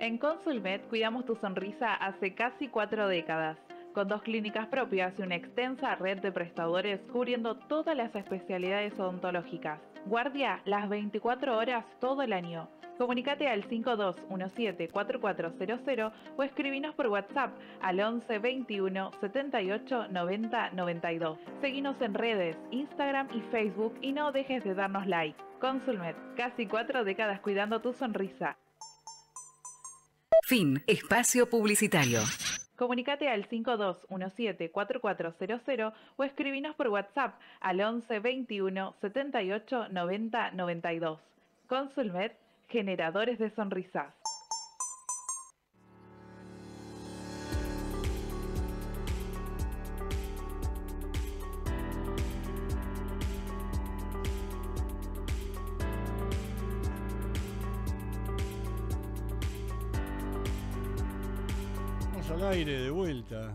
En Consulmet cuidamos tu sonrisa hace casi 4 décadas, con 2 clínicas propias y una extensa red de prestadores cubriendo todas las especialidades odontológicas. Guardia las 24 horas todo el año. Comunicate al 5217-4400 o escribinos por WhatsApp al 11 21 78 90 92. Seguinos en redes, Instagram y Facebook y no dejes de darnos like. Consulmet, casi 4 décadas cuidando tu sonrisa. Fin. Espacio publicitario. Comunicate al 5217-4400 o escribinos por WhatsApp al 11 21 78 90 92. Consulmet, generadores de sonrisas. Al aire de vuelta.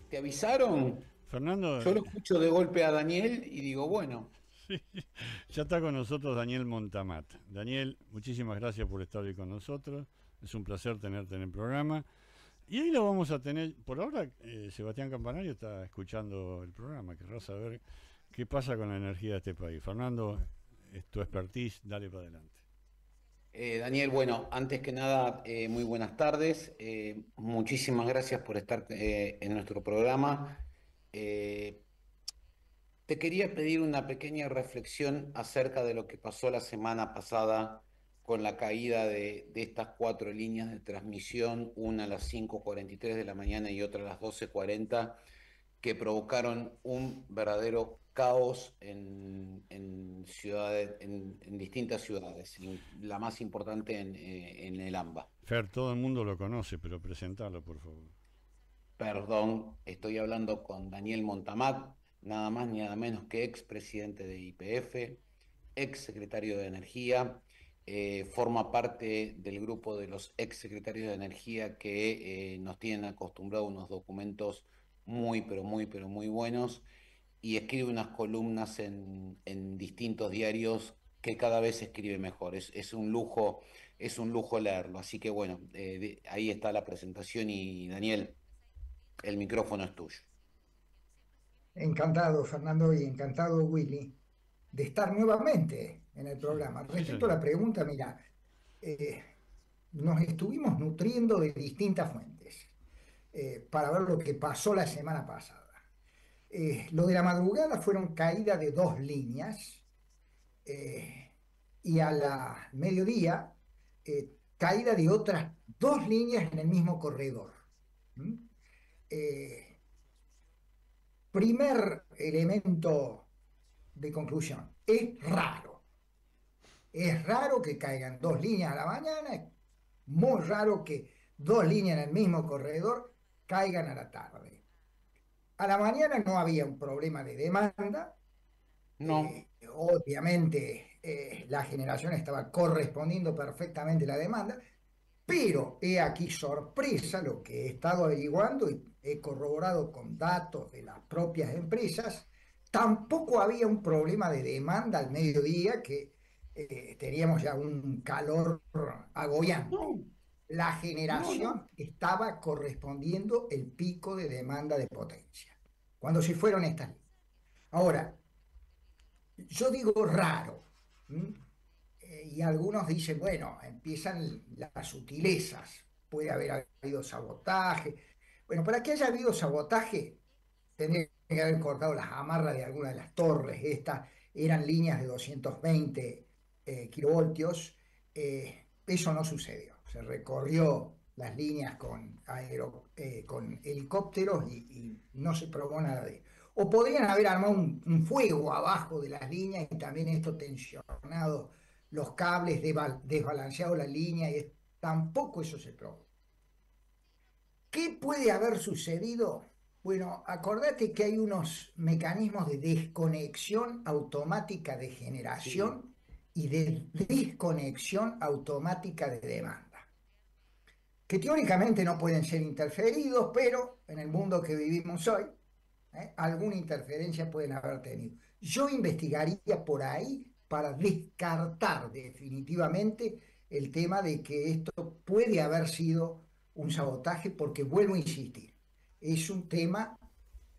¿Te avisaron? Fernando. Yo lo escucho de golpe a Daniel y digo, bueno. Sí, ya está con nosotros Daniel Montamat. Daniel, muchísimas gracias por estar hoy con nosotros. Es un placer tenerte en el programa. Y ahí lo vamos a tener. Por ahora, Sebastián Campanario está escuchando el programa. Querrá saber qué pasa con la energía de este país. Fernando, es tu expertise, dale para adelante. Daniel, bueno, antes que nada, muy buenas tardes. Muchísimas gracias por estar en nuestro programa. Te quería pedir una pequeña reflexión acerca de lo que pasó la semana pasada con la caída de estas 4 líneas de transmisión, una a las 5:43 de la mañana y otra a las 12:40, que provocaron un verdadero caos en distintas ciudades, la más importante en el AMBA. Fer, todo el mundo lo conoce, pero presentalo, por favor. Perdón, estoy hablando con Daniel Montamat, nada más ni nada menos que ex presidente de YPF, ex secretario de Energía, forma parte del grupo de los ex secretarios de Energía que nos tienen acostumbrados a unos documentos muy, pero muy buenos, y escribe unas columnas en distintos diarios que cada vez escribe mejor. Es un lujo leerlo. Así que bueno, ahí está la presentación y Daniel, el micrófono es tuyo. Encantado, Fernando, y encantado, Willy, de estar nuevamente en el Sí, programa. sí, Respecto a señor. la pregunta, mira, eh, nos estuvimos nutriendo de distintas fuentes para ver lo que pasó la semana pasada. Lo de la madrugada fueron caídas de 2 líneas eh, y a la mediodía caída de otras 2 líneas en el mismo corredor. ¿Mm? Eh, Primer elemento de conclusión, es raro. Es raro que caigan 2 líneas a la mañana, es muy raro que 2 líneas en el mismo corredor caigan a la tarde. A la mañana no había un problema de demanda, No, obviamente la generación estaba correspondiendo perfectamente a la demanda, pero he aquí sorpresa lo que he estado averiguando y he corroborado con datos de las propias empresas. Tampoco había un problema de demanda al mediodía, que teníamos ya un calor agobiante. no, La no. generación estaba correspondiendo el pico de demanda de potencia, cuando se fueron estas líneas. Ahora, yo digo raro. ¿M? Y algunos dicen, bueno, empiezan las sutilezas, puede haber habido sabotaje. Bueno, para que haya habido sabotaje, tendría que haber cortado las amarras de alguna de las torres. Estas eran líneas de 220 kilovoltios. Eso no sucedió. Se recorrió las líneas con helicópteros y no se probó nada de eso. O podrían haber armado un fuego abajo de las líneas y también esto tensionado los cables, desbalanceado la línea, y tampoco eso se probó. ¿Qué puede haber sucedido? Bueno, acordate que hay unos mecanismos de desconexión automática de Sí, generación y de desconexión automática de demanda, que teóricamente no pueden ser interferidos, pero en el mundo que vivimos hoy, alguna interferencia pueden haber tenido. Yo investigaría por ahí para descartar definitivamente el tema de que esto puede haber sido un sabotaje, porque vuelvo a insistir, es un tema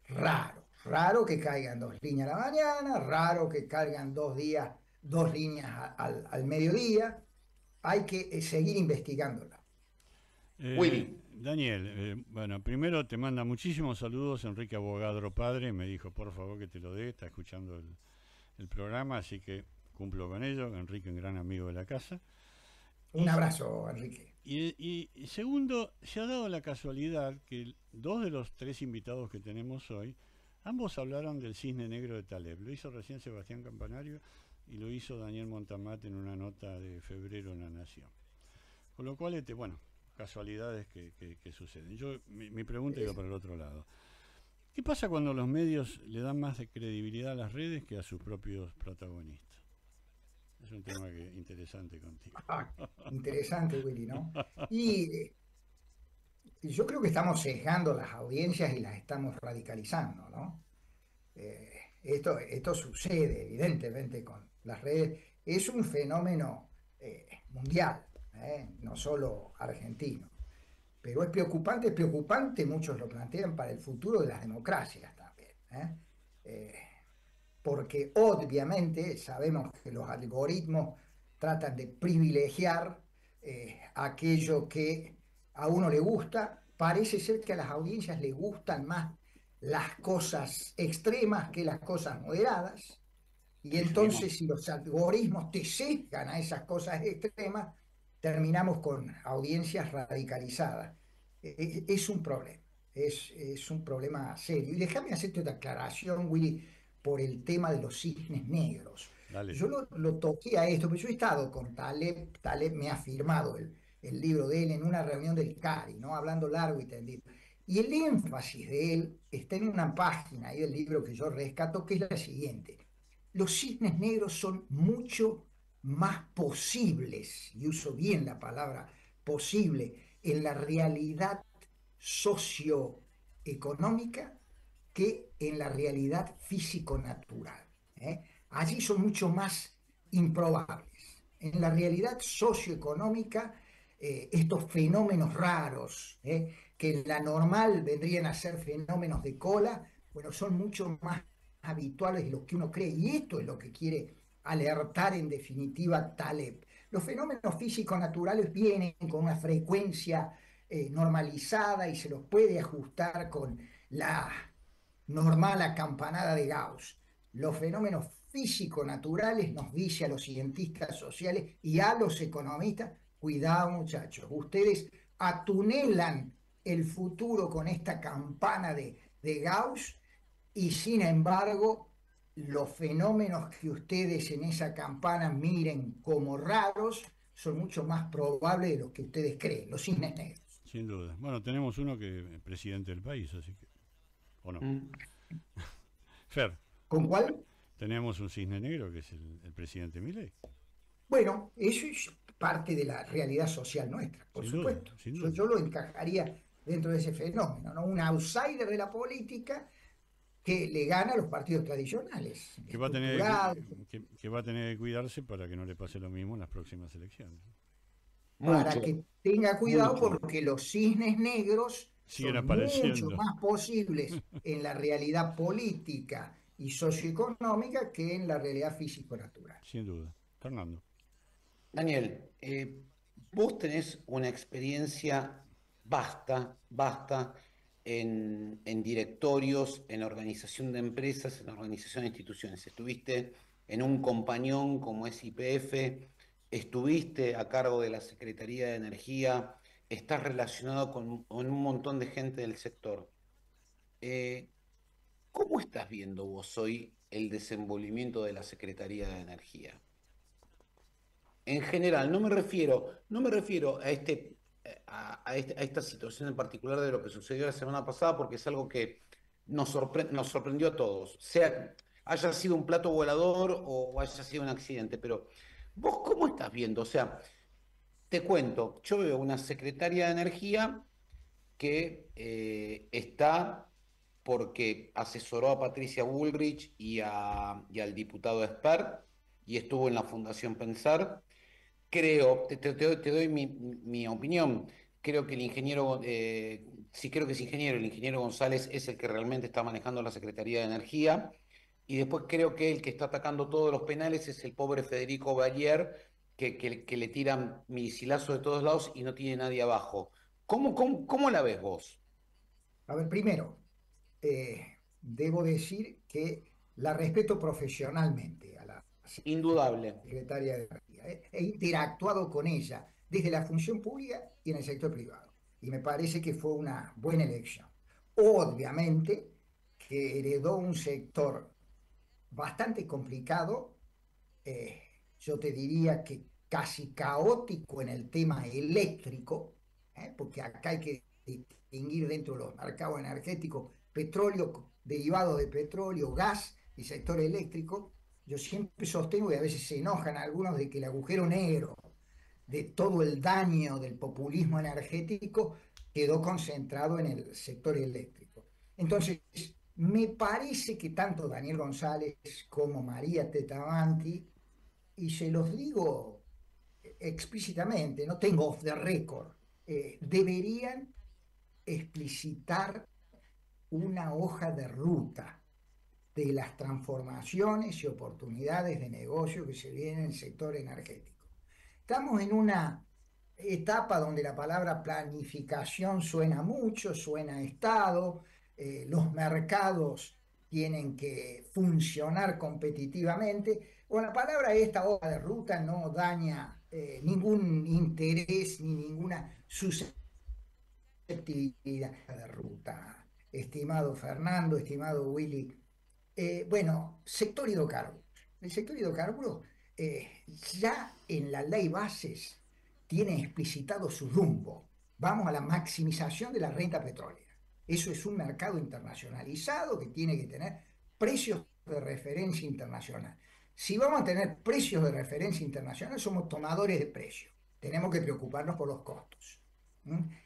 raro. Raro que caigan 2 líneas a la mañana, raro que caigan 2 días, 2 líneas al mediodía. Hay que seguir investigándolo. Willy. Daniel, bueno, primero te manda muchísimos saludos Enrique Abogadro Padre, me dijo por favor que te lo dé, está escuchando el programa, así que cumplo con ello. Enrique, un gran amigo de la casa. Un abrazo, Enrique. Y segundo, se ha dado la casualidad que 2 de los 3 invitados que tenemos hoy, ambos hablaron del cisne negro de Taleb. Lo hizo recién Sebastián Campanario y lo hizo Daniel Montamat en una nota de febrero en La Nación. Con lo cual, bueno, casualidades que suceden. Mi pregunta iba para el otro lado. ¿Qué pasa cuando los medios le dan más de credibilidad a las redes que a sus propios protagonistas? Es un tema interesante contigo. Interesante, Willy, ¿no? Y yo creo que estamos sesgando las audiencias y las estamos radicalizando, ¿no? Esto sucede evidentemente con las redes. Es un fenómeno mundial, no solo argentino. Pero es preocupante, muchos lo plantean para el futuro de las democracias también. Porque obviamente sabemos que los algoritmos tratan de privilegiar aquello que a uno le gusta. Parece ser que a las audiencias les gustan más las cosas extremas que las cosas moderadas, y entonces si los algoritmos te sesgan a esas cosas extremas, terminamos con audiencias radicalizadas. Es un problema, es un problema serio. Y déjame hacerte otra aclaración, Willy, por el tema de los cisnes negros. Dale. Yo lo toqué a esto, pero yo he estado con Taleb me ha firmado el libro de él en una reunión del CARI, ¿no? Hablando largo y tendido. Y el énfasis de él está en una página ahí del libro que yo rescato, que es la siguiente: los cisnes negros son mucho más posibles, y uso bien la palabra posible, en la realidad socioeconómica que en la realidad físico-natural. Allí son mucho más improbables. En la realidad socioeconómica, estos fenómenos raros, que en la normal vendrían a ser fenómenos de cola, bueno, son mucho más habituales de lo que uno cree, y esto es lo que quiere alertar en definitiva Taleb. Los fenómenos físicos naturales vienen con una frecuencia normalizada y se los puede ajustar con la normal acampanada de Gauss. Los fenómenos físico-naturales, nos dice a los cientistas sociales y a los economistas: cuidado muchachos, ustedes atunelan el futuro con esta campana de Gauss, y sin embargo los fenómenos que ustedes en esa campana miren como raros son mucho más probables de lo que ustedes creen, los cisnes negros. Sin duda. Bueno, tenemos uno que es presidente del país, así que... ¿O no? Fer. ¿Con cuál? Tenemos un cisne negro que es el presidente Milei. Bueno, eso es parte de la realidad social nuestra, por supuesto. Yo lo encajaría dentro de ese fenómeno, ¿no? Un outsider de la política que le gana a los partidos tradicionales. Que va a tener que cuidarse para que no le pase lo mismo en las próximas elecciones. Para que tenga cuidado, porque los cisnes negros son mucho más posibles en la realidad política y socioeconómica que en la realidad físico-natural. Sin duda. Fernando. Daniel, vos tenés una experiencia vasta en directorios, en organización de empresas, en organización de instituciones. Estuviste en un compañón como es YPF, estuviste a cargo de la Secretaría de Energía, estás relacionado con un montón de gente del sector. ¿Cómo estás viendo vos hoy el desenvolvimiento de la Secretaría de Energía? En general, no me refiero a esta situación en particular de lo que sucedió la semana pasada, porque es algo que nos sorprendió a todos, haya sido un plato volador o haya sido un accidente. Pero ¿vos cómo estás viendo? O sea, te cuento, yo veo una secretaria de Energía que está porque asesoró a Patricia Bullrich y al diputado Espert, y estuvo en la Fundación Pensar. Creo, te doy mi opinión. Creo que el ingeniero, sí creo que es ingeniero, el ingeniero González es el que realmente está manejando la Secretaría de Energía. Y después creo que el que está atacando todos los penales es el pobre Federico Bayer, que le tiran misilazo de todos lados y no tiene nadie abajo. ¿Cómo la ves vos? A ver, primero, debo decir que la respeto profesionalmente a la Indudable. secretaria de Energía. He interactuado con ella desde la función pública y en el sector privado. Y me parece que fue una buena elección. Obviamente que heredó un sector bastante complicado, eh, yo te diría que casi caótico en el tema eléctrico, porque acá hay que distinguir dentro de los mercados energéticos petróleo, derivado de petróleo, gas y sector eléctrico. Yo siempre sostengo, y a veces se enojan algunos, de que el agujero negro de todo el daño del populismo energético quedó concentrado en el sector eléctrico. Entonces, me parece que tanto Daniel González como María Tetavanti, y se los digo explícitamente, no tengo off the record, deberían explicitar una hoja de ruta de las transformaciones y oportunidades de negocio que se vienen en el sector energético. Estamos en una etapa donde la palabra planificación suena mucho, suena a Estado, los mercados tienen que funcionar competitivamente. Con la palabra esta hoja de ruta no daña ningún interés ni ninguna susceptibilidad de ruta. Estimado Fernando, estimado Willy, bueno, sector hidrocarburos. El sector hidrocarburos ya en la ley bases tiene explicitado su rumbo. Vamos a la maximización de la renta petrolera. Eso es un mercado internacionalizado que tiene que tener precios de referencia internacional. Si vamos a tener precios de referencia internacional, somos tomadores de precios. Tenemos que preocuparnos por los costos.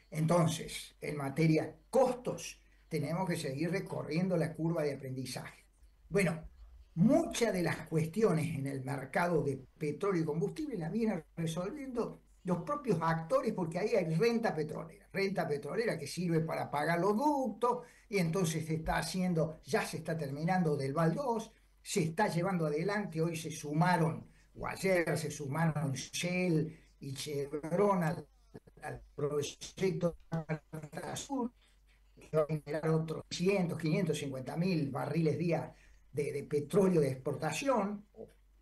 Entonces, en materia costos, tenemos que seguir recorriendo la curva de aprendizaje. Bueno, muchas de las cuestiones en el mercado de petróleo y combustible las vienen resolviendo los propios actores, porque ahí hay renta petrolera que sirve para pagar los ductos, y entonces se está haciendo, ya se está terminando del Val 2, se está llevando adelante, hoy se sumaron, o ayer se sumaron Shell y Chevron al proyecto Sur, que va a generar otros 100, 550 mil barriles día de petróleo de exportación,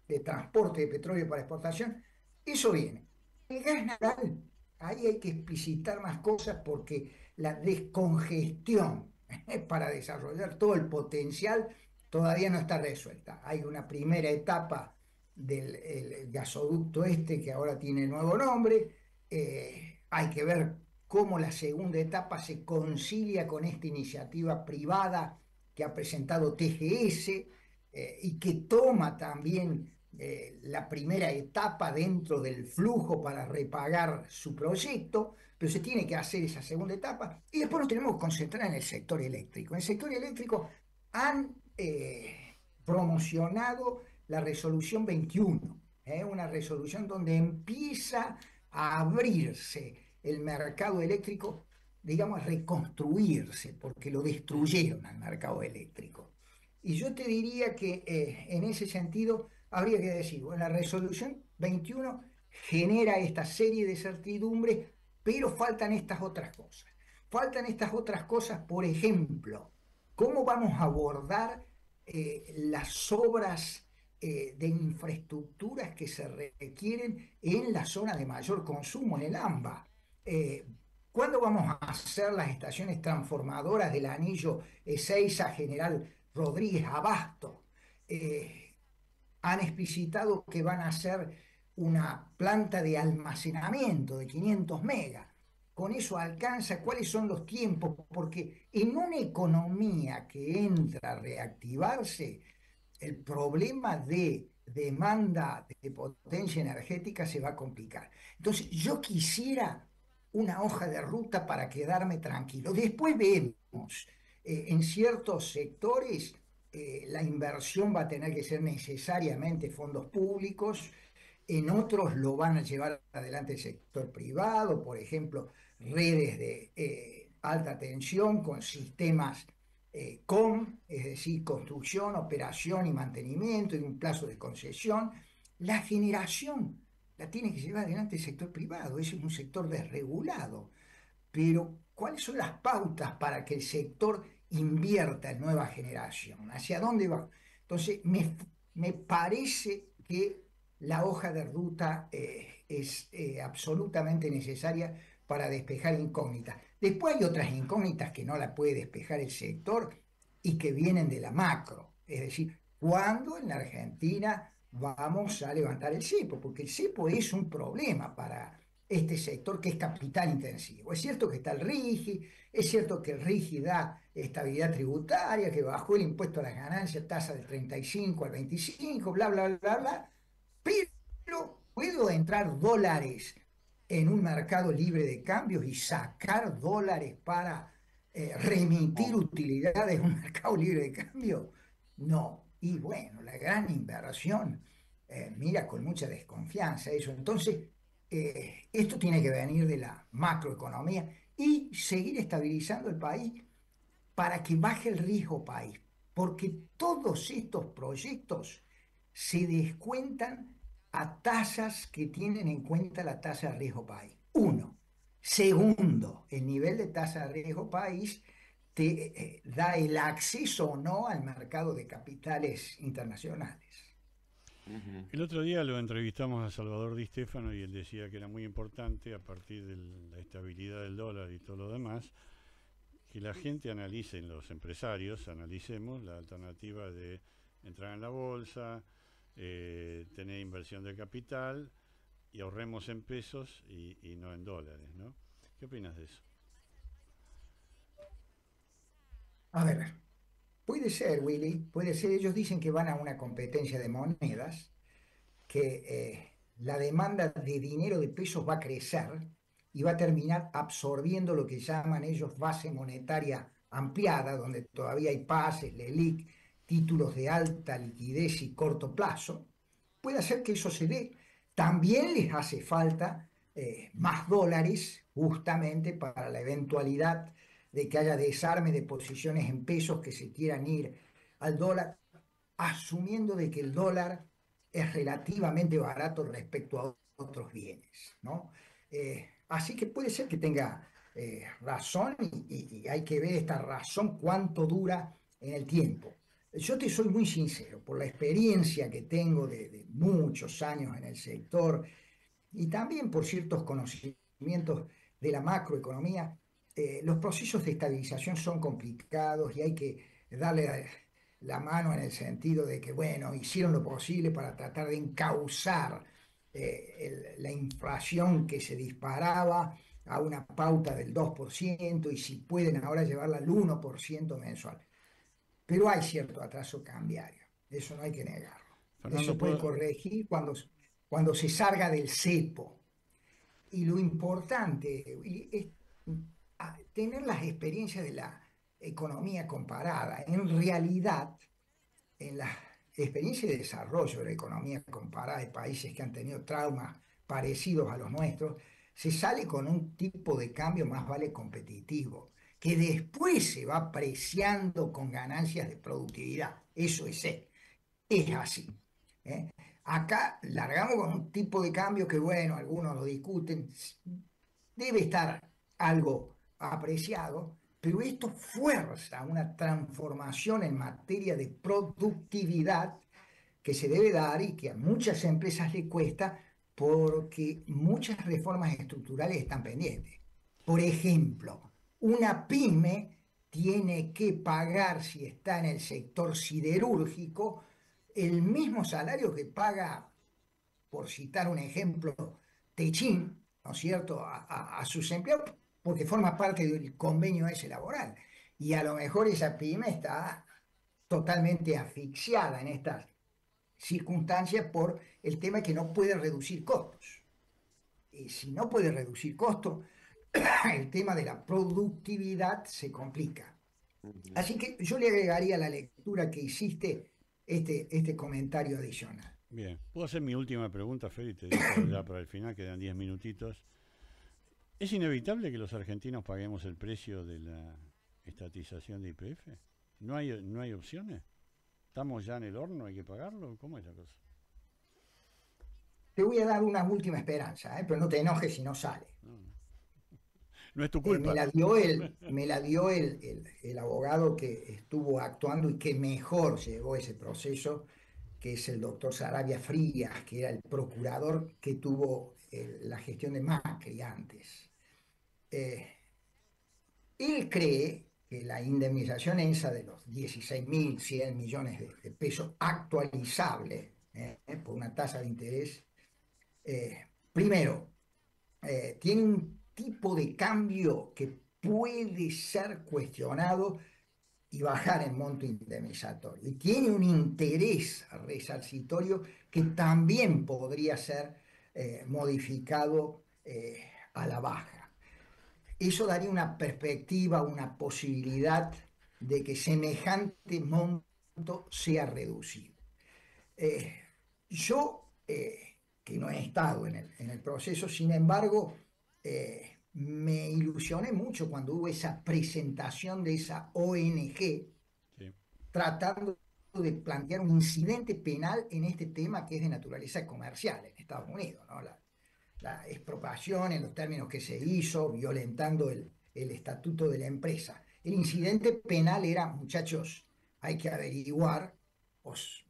de transporte de petróleo para exportación. Eso viene. El gas natural, ahí hay que explicitar más cosas, porque la descongestión para desarrollar todo el potencial todavía no está resuelta. Hay una primera etapa del gasoducto este, que ahora tiene nuevo nombre. Hay que ver cómo la segunda etapa se concilia con esta iniciativa privada que ha presentado TGS, y que toma también la primera etapa dentro del flujo para repagar su proyecto, pero se tiene que hacer esa segunda etapa, y después nos tenemos que concentrar en el sector eléctrico. En el sector eléctrico han promocionado la resolución 21, una resolución donde empieza a abrirse el mercado eléctrico, digamos, a reconstruirse, porque lo destruyeron al mercado eléctrico. Y yo te diría que en ese sentido habría que decir, bueno, la resolución 21 genera esta serie de certidumbres, pero faltan estas otras cosas. Faltan estas otras cosas, por ejemplo, cómo vamos a abordar las obras de infraestructuras que se requieren en la zona de mayor consumo, en el AMBA. ¿Cuándo vamos a hacer las estaciones transformadoras del anillo Ezeiza General Rodríguez Abasto? Han explicitado que van a hacer una planta de almacenamiento de 500 megas. Con eso alcanza. ¿Cuáles son los tiempos? Porque en una economía que entra a reactivarse, el problema de demanda de potencia energética se va a complicar. Entonces, yo quisiera una hoja de ruta para quedarme tranquilo. Después vemos, en ciertos sectores, la inversión va a tener que ser necesariamente fondos públicos, en otros lo van a llevar adelante el sector privado, por ejemplo, redes de alta tensión con sistemas COM, es decir, construcción, operación y mantenimiento y un plazo de concesión. La generación la tiene que llevar adelante el sector privado, ese es un sector desregulado. Pero, ¿cuáles son las pautas para que el sector invierta en nueva generación? ¿Hacia dónde va? Entonces, me parece que la hoja de ruta es absolutamente necesaria para despejar incógnitas. Después hay otras incógnitas que no la puede despejar el sector y que vienen de la macro. Es decir, ¿cuándo en la Argentina vamos a levantar el cepo? Porque el cepo es un problema para este sector que es capital intensivo. Es cierto que está el RIGI, es cierto que el RIGI da estabilidad tributaria, que bajó el impuesto a las ganancias, tasa del 35 al 25, bla, bla, bla, bla, pero puedo entrar dólares en un mercado libre de cambios y sacar dólares para remitir utilidades en un mercado libre de cambio. No. Y bueno, la gran inversión mira con mucha desconfianza eso. Entonces, esto tiene que venir de la macroeconomía y seguir estabilizando el país para que baje el riesgo país, porque todos estos proyectos se descuentan a tasas que tienen en cuenta la tasa de riesgo país. Uno. Segundo, el nivel de tasa de riesgo país te da el acceso o no al mercado de capitales internacionales. El otro día lo entrevistamos a Salvador Di Stefano y él decía que era muy importante, a partir de la estabilidad del dólar y todo lo demás, que la gente analice, los empresarios analicemos la alternativa de entrar en la bolsa, tener inversión de capital y ahorremos en pesos y no en dólares, ¿no? ¿Qué opinas de eso? A ver, puede ser, Willy, puede ser. Ellos dicen que van a una competencia de monedas, que la demanda de dinero de pesos va a crecer y va a terminar absorbiendo lo que llaman ellos base monetaria ampliada, donde todavía hay pases, LELIC, títulos de alta liquidez y corto plazo. Puede hacer que eso se dé. También les hace falta más dólares justamente para la eventualidad de que haya desarme de posiciones en pesos que se quieran ir al dólar, asumiendo de que el dólar es relativamente barato respecto a otros bienes, ¿no? Así que puede ser que tenga razón y hay que ver esta razón cuánto dura en el tiempo. Yo te soy muy sincero, por la experiencia que tengo de muchos años en el sector y también por ciertos conocimientos de la macroeconomía, los procesos de estabilización son complicados y hay que darle la mano en el sentido de que, bueno, hicieron lo posible para tratar de encauzar la inflación que se disparaba a una pauta del 2% y si pueden ahora llevarla al 1% mensual. Pero hay cierto atraso cambiario, eso no hay que negarlo. Fernando, Eso puede corregir cuando se salga del cepo. Y lo importante es tener las experiencias de la economía comparada. En realidad, en la experiencia de desarrollo de la economía comparada de países que han tenido traumas parecidos a los nuestros, se sale con un tipo de cambio más vale competitivo, que después se va apreciando con ganancias de productividad. Eso es así. ¿eh? Acá largamos con un tipo de cambio que, bueno, algunos lo discuten, debe estar algo apreciado, pero esto fuerza una transformación en materia de productividad que se debe dar y que a muchas empresas le cuesta porque muchas reformas estructurales están pendientes. Por ejemplo, una pyme tiene que pagar, si está en el sector siderúrgico, el mismo salario que paga, por citar un ejemplo, Techín, ¿no es cierto?, a sus empleados, porque forma parte del convenio ese laboral. Y a lo mejor esa pyme está totalmente asfixiada en estas circunstancias por el tema que no puede reducir costos. Y si no puede reducir costos, el tema de la productividad se complica. Así que yo le agregaría a la lectura que hiciste este comentario adicional. Bien, puedo hacer mi última pregunta, Fede, y te dejo ya para el final, quedan 10 minutitos. ¿Es inevitable que los argentinos paguemos el precio de la estatización de YPF? ¿No hay opciones? ¿Estamos ya en el horno? ¿Hay que pagarlo? ¿Cómo es la cosa? Te voy a dar una última esperanza, pero no te enojes si no sale. No, no. No es tu culpa. Me la dio el abogado que estuvo actuando y que mejor llevó ese proceso, que es el doctor Saravia Frías, que era el procurador que tuvo la gestión de Macri antes. Él cree que la indemnización esa de los 16.100 millones de pesos actualizable por una tasa de interés, primero, tiene un tipo de cambio que puede ser cuestionado y bajar el monto indemnizatorio. Y tiene un interés resarcitorio que también podría ser modificado a la baja. Eso daría una perspectiva, una posibilidad de que semejante monto sea reducido. Yo, que no he estado en el proceso, sin embargo, me ilusioné mucho cuando hubo esa presentación de esa ONG Sí. tratando de plantear un incidente penal en este tema que es de naturaleza comercial en Estados Unidos, ¿no? La expropiación en los términos que se hizo, violentando el estatuto de la empresa. El incidente penal era, muchachos, hay que averiguar,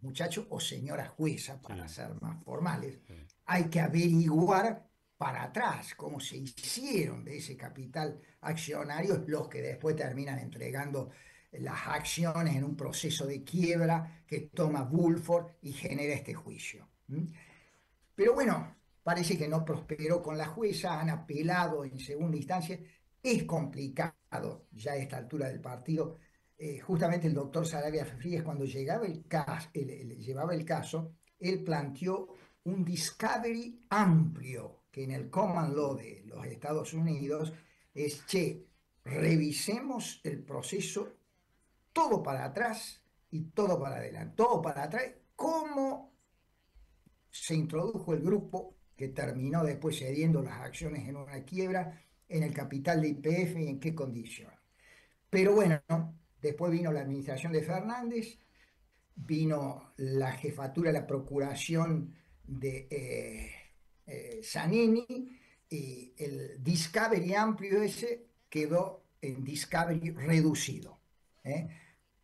muchachos o señora jueza, para Sí. ser más formales, Sí. hay que averiguar para atrás cómo se hicieron de ese capital accionario los que después terminan entregando las acciones en un proceso de quiebra que toma Woolford y genera este juicio. Pero bueno, parece que no prosperó con la jueza, han apelado en segunda instancia. Es complicado ya a esta altura del partido. Justamente el doctor Saravia Frías, cuando llevaba el caso, él planteó un discovery amplio, que en el common law de los Estados Unidos es, revisemos el proceso todo para atrás y todo para adelante, todo para atrás, cómo se introdujo el grupo que terminó después cediendo las acciones en una quiebra, en el capital de YPF y en qué condiciones. Pero bueno, después vino la administración de Fernández, vino la jefatura de la procuración de Zanini, y el discovery amplio ese quedó en discovery reducido.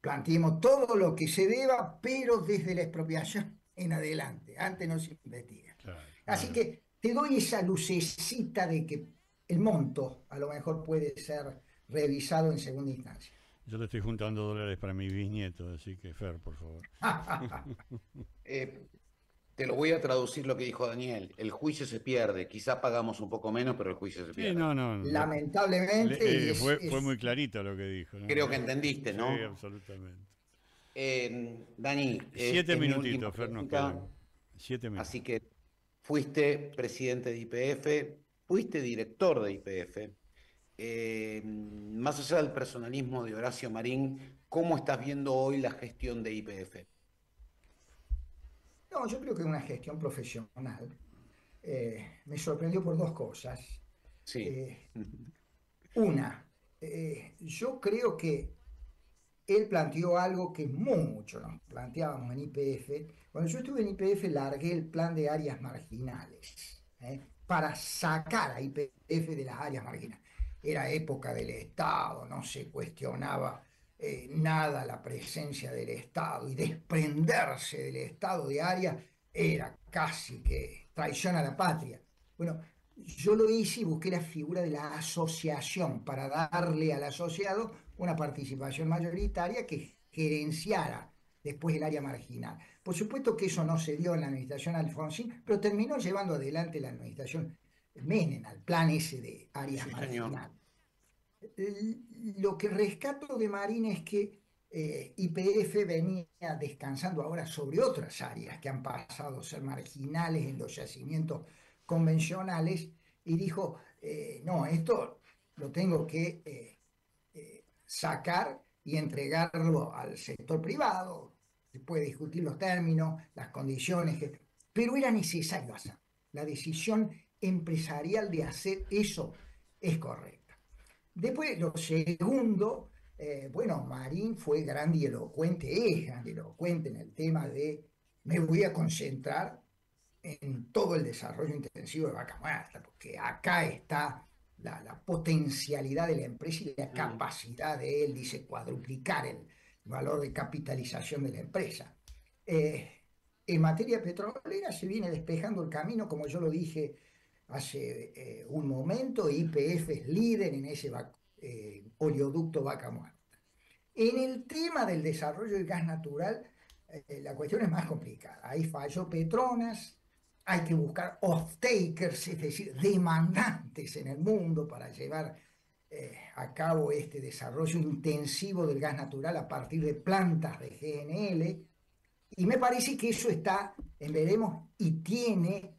Planteemos todo lo que se deba, pero desde la expropiación en adelante, antes no se investiga. Claro, Así claro. que te doy esa lucecita de que el monto a lo mejor puede ser revisado en segunda instancia. Yo le estoy juntando dólares para mi bisnieto, así que Fer, por favor. Te lo voy a traducir lo que dijo Daniel. El juicio se pierde. Quizá pagamos un poco menos, pero el juicio se Sí, pierde. no. Lamentablemente, Fue muy clarito lo que dijo, ¿no? Creo que entendiste, ¿no? Sí, absolutamente. Dani, 7 es mi última minutitos, Fer, nos pregunta. quedan. 7 minutos. Así que fuiste presidente de YPF, fuiste director de YPF. Más allá del personalismo de Horacio Marín, ¿cómo estás viendo hoy la gestión de YPF? No, yo creo que es una gestión profesional. Me sorprendió por dos cosas. Sí. Una, yo creo que él planteó algo que mucho nos planteábamos en YPF. Cuando yo estuve en YPF largué el plan de áreas marginales, para sacar a YPF de las áreas marginales. Era época del Estado, no se cuestionaba nada la presencia del Estado, y desprenderse del Estado de área era casi que traición a la patria. Bueno, yo lo hice y busqué la figura de la asociación para darle al asociado una participación mayoritaria que gerenciara después el área marginal. Por supuesto que eso no se dio en la administración Alfonsín, pero terminó llevando adelante la administración Menem, al plan ese de áreas Sí, marginales. Lo que rescato de Marín es que YPF venía descansando ahora sobre otras áreas que han pasado a ser marginales en los yacimientos convencionales, y dijo, no, esto lo tengo que sacar y entregarlo al sector privado. Se puede discutir los términos, las condiciones, pero era necesario hacer. La decisión empresarial de hacer eso es correcta. Después, lo segundo, bueno, Marín fue grandilocuente, es grandilocuente en el tema de me voy a concentrar en todo el desarrollo intensivo de Vaca Muerta, porque acá está la potencialidad de la empresa y la capacidad de él, dice, cuadruplicar el valor de capitalización de la empresa. En materia petrolera se viene despejando el camino, como yo lo dije hace un momento. YPF es líder en ese oleoducto Vaca Muerta. En el tema del desarrollo del gas natural, la cuestión es más complicada. Ahí falló Petronas, hay que buscar off-takers, es decir, demandantes en el mundo para llevar a cabo este desarrollo intensivo del gas natural a partir de plantas de GNL. Y me parece que eso está en veremos y tiene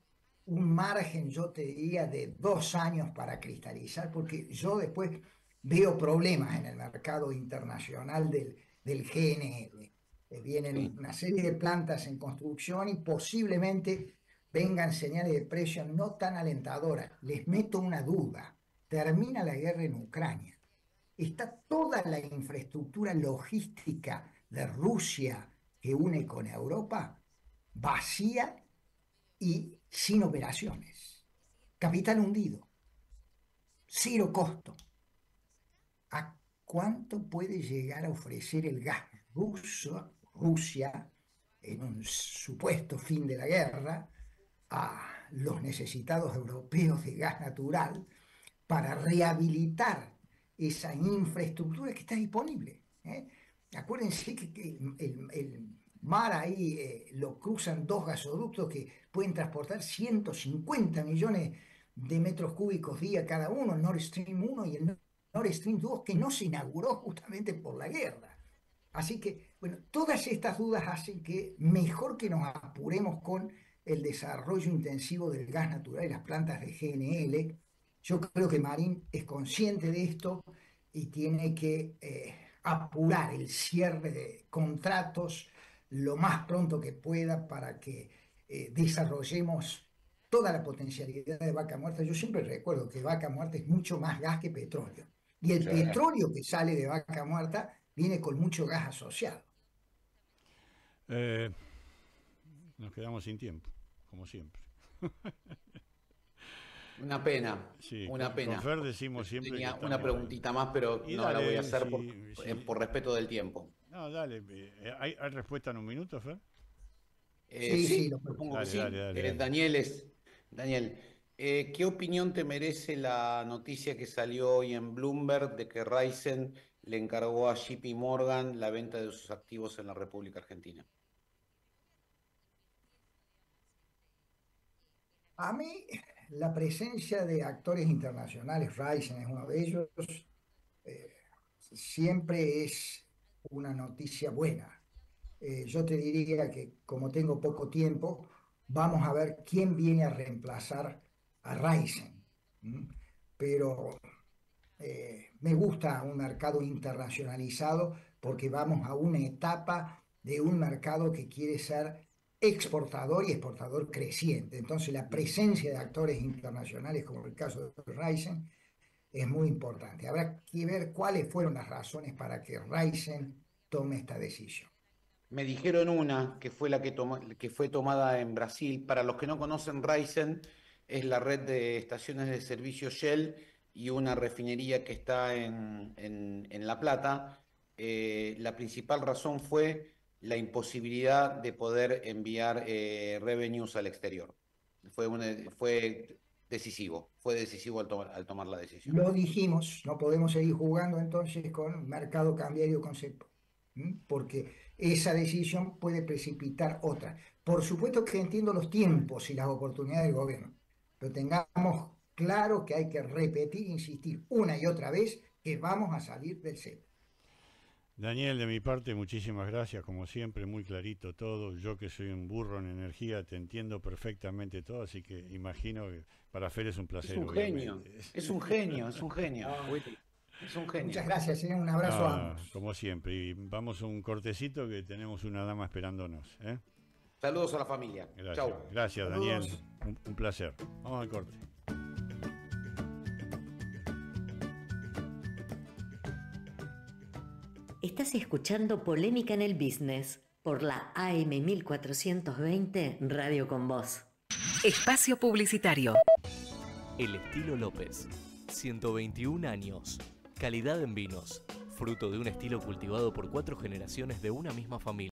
un margen, yo te diría, de 2 años para cristalizar, porque yo después veo problemas en el mercado internacional del GNL. Vienen una serie de plantas en construcción y posiblemente vengan señales de precio no tan alentadoras. Les meto una duda. Termina la guerra en Ucrania. Está toda la infraestructura logística de Rusia que une con Europa vacía y sin operaciones. Capital hundido. Cero costo. ¿A cuánto puede llegar a ofrecer el gas Rusia, en un supuesto fin de la guerra, a los necesitados europeos de gas natural para rehabilitar esa infraestructura que está disponible? Acuérdense que el mar ahí lo cruzan 2 gasoductos que pueden transportar 150 millones de metros cúbicos día cada uno, el Nord Stream 1 y el Nord Stream 2, que no se inauguró justamente por la guerra. Así que, bueno, todas estas dudas hacen que mejor que nos apuremos con el desarrollo intensivo del gas natural y las plantas de GNL. Yo creo que Marín es consciente de esto y tiene que apurar el cierre de contratos lo más pronto que pueda para que desarrollemos toda la potencialidad de Vaca Muerta. Yo siempre recuerdo que Vaca Muerta es mucho más gas que petróleo. Y el petróleo que sale de Vaca Muerta viene con mucho gas asociado. Nos quedamos sin tiempo, como siempre. Una pena, Sí, una pena. con Fer decimos siempre Tenía que una estamos preguntita más, pero Y no dale, la voy a hacer sí. por respeto del tiempo. No, dale. ¿Hay respuesta en un minuto, Fer? Sí, lo Supongo Dale, que sí. dale. Daniel, ¿qué opinión te merece la noticia que salió hoy en Bloomberg de que Raizen le encargó a JP Morgan la venta de sus activos en la República Argentina? A mí, la presencia de actores internacionales, Raizen es uno de ellos, siempre es una noticia buena. Yo te diría que, como tengo poco tiempo, vamos a ver quién viene a reemplazar a Raizen. Pero me gusta un mercado internacionalizado porque vamos a una etapa de un mercado que quiere ser exportador y exportador creciente. Entonces, la presencia de actores internacionales, como el caso de Raizen, es muy importante. Habrá que ver cuáles fueron las razones para que Raizen tome esta decisión. Me dijeron una que fue la que fue tomada en Brasil. Para los que no conocen, Raizen es la red de estaciones de servicio Shell y una refinería que está en La Plata. La principal razón fue la imposibilidad de poder enviar revenues al exterior. Fue decisivo al tomar la decisión. Lo dijimos, no podemos seguir jugando entonces con mercado cambiario con cepo, porque esa decisión puede precipitar otra. Por supuesto que entiendo los tiempos y las oportunidades del gobierno, pero tengamos claro que hay que repetir, insistir una y otra vez que vamos a salir del cepo. Daniel, de mi parte, muchísimas gracias, como siempre, muy clarito todo. Yo que soy un burro en energía, te entiendo perfectamente todo, así que imagino que para Fer es un placer. Es un genio, es un genio. Es un genio. Muchas gracias, un abrazo a ambos. Como siempre, y vamos a un cortecito que tenemos una dama esperándonos. Saludos a la familia. Gracias, Chau. gracias Saludos. Daniel. Un placer. Vamos al corte. Estás escuchando Polémica en el Business por la AM 1420 Radio con Voz. Espacio publicitario. El Estilo López. 121 años. Calidad en vinos. Fruto de un estilo cultivado por 4 generaciones de una misma familia.